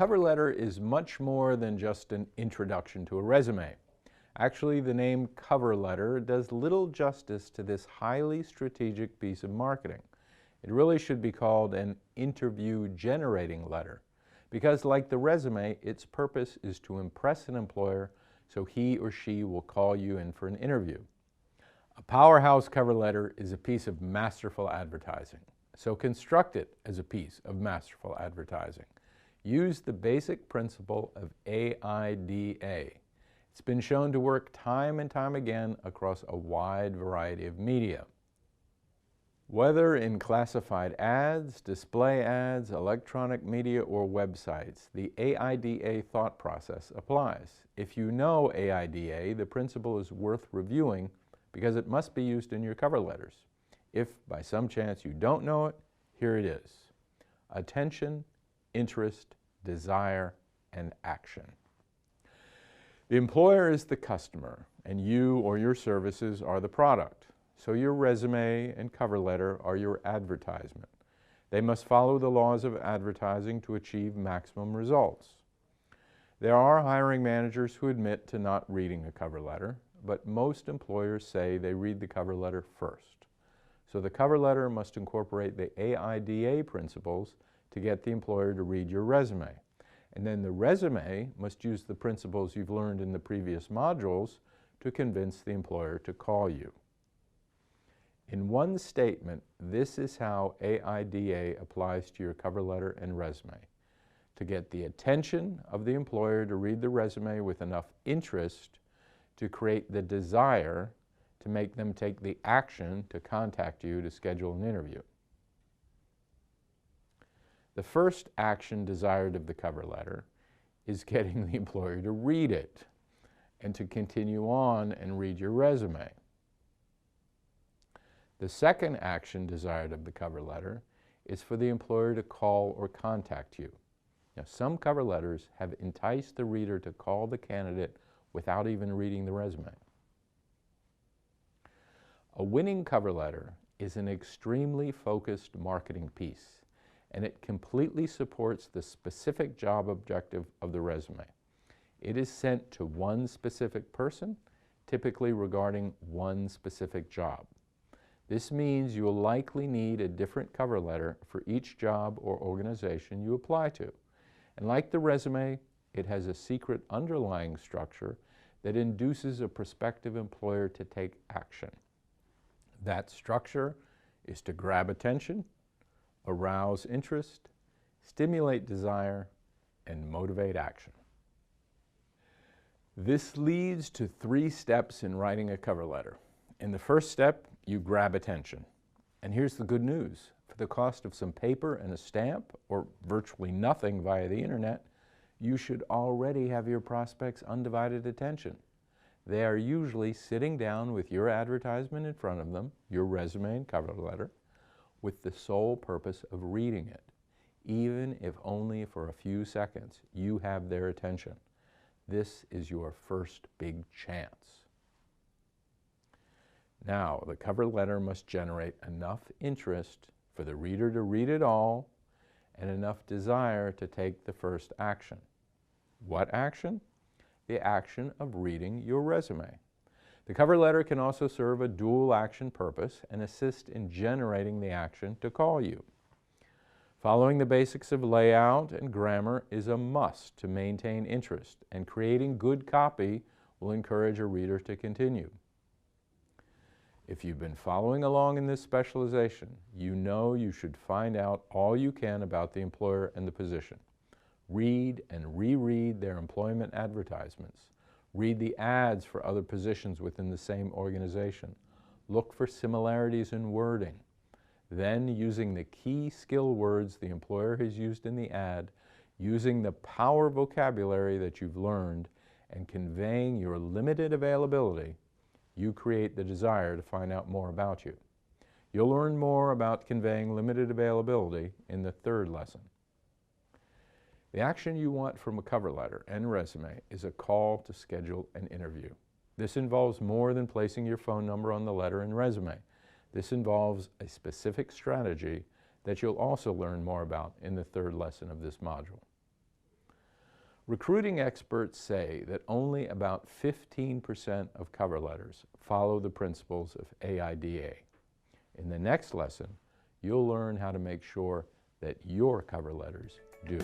cover letter is much more than just an introduction to a resume. Actually, the name cover letter does little justice to this highly strategic piece of marketing. It really should be called an interview generating letter, because like the resume, its purpose is to impress an employer so he or she will call you in for an interview. A Powerhouse cover letter is a piece of masterful advertising, so construct it as a piece of masterful advertising. Use the basic principle of AIDA. It's been shown to work time and time again across a wide variety of media. Whether in classified ads, display ads, electronic media, or websites, the AIDA thought process applies. If you know AIDA, the principle is worth reviewing because it must be used in your cover letters. If by some chance you don't know it, here it is. Attention, interest, desire, and action. The employer is the customer, and you or your services are the product. So your resume and cover letter are your advertisement. They must follow the laws of advertising to achieve maximum results. There are hiring managers who admit to not reading a cover letter, but most employers say they read the cover letter first. So the cover letter must incorporate the AIDA principles to get the employer to read your resume. And then the resume must use the principles you've learned in the previous modules to convince the employer to call you. In one statement, this is how AIDA applies to your cover letter and resume. To get the attention of the employer to read the resume with enough interest to create the desire to make them take the action to contact you to schedule an interview. The first action desired of the cover letter is getting the employer to read it and to continue on and read your resume. The second action desired of the cover letter is for the employer to call or contact you. Now, some cover letters have enticed the reader to call the candidate without even reading the resume. A winning cover letter is an extremely focused marketing piece, and it completely supports the specific job objective of the resume. It is sent to one specific person, typically regarding one specific job. This means you will likely need a different cover letter for each job or organization you apply to. And like the resume, it has a secret underlying structure that induces a prospective employer to take action. That structure is to grab attention, arouse interest, stimulate desire, and motivate action. This leads to 3 steps in writing a cover letter. In the first step, you grab attention. And here's the good news. For the cost of some paper and a stamp, or virtually nothing via the internet, you should already have your prospects' undivided attention. They are usually sitting down with your advertisement in front of them, your resume and cover letter, with the sole purpose of reading it. Even if only for a few seconds, you have their attention. This is your first big chance. Now, the cover letter must generate enough interest for the reader to read it all and enough desire to take the first action. What action? The action of reading your resume. The cover letter can also serve a dual action purpose and assist in generating the action to call you. Following the basics of layout and grammar is a must to maintain interest, and creating good copy will encourage a reader to continue. If you've been following along in this specialization, you know you should find out all you can about the employer and the position. Read and reread their employment advertisements. Read the ads for other positions within the same organization. Look for similarities in wording. Then, using the key skill words the employer has used in the ad, using the power vocabulary that you've learned, and conveying your limited availability, you create the desire to find out more about you. You'll learn more about conveying limited availability in the 3rd lesson. The action you want from a cover letter and resume is a call to schedule an interview. This involves more than placing your phone number on the letter and resume. This involves a specific strategy that you'll also learn more about in the 3rd lesson of this module. Recruiting experts say that only about 15% of cover letters follow the principles of AIDA. In the next lesson, you'll learn how to make sure that your cover letters do.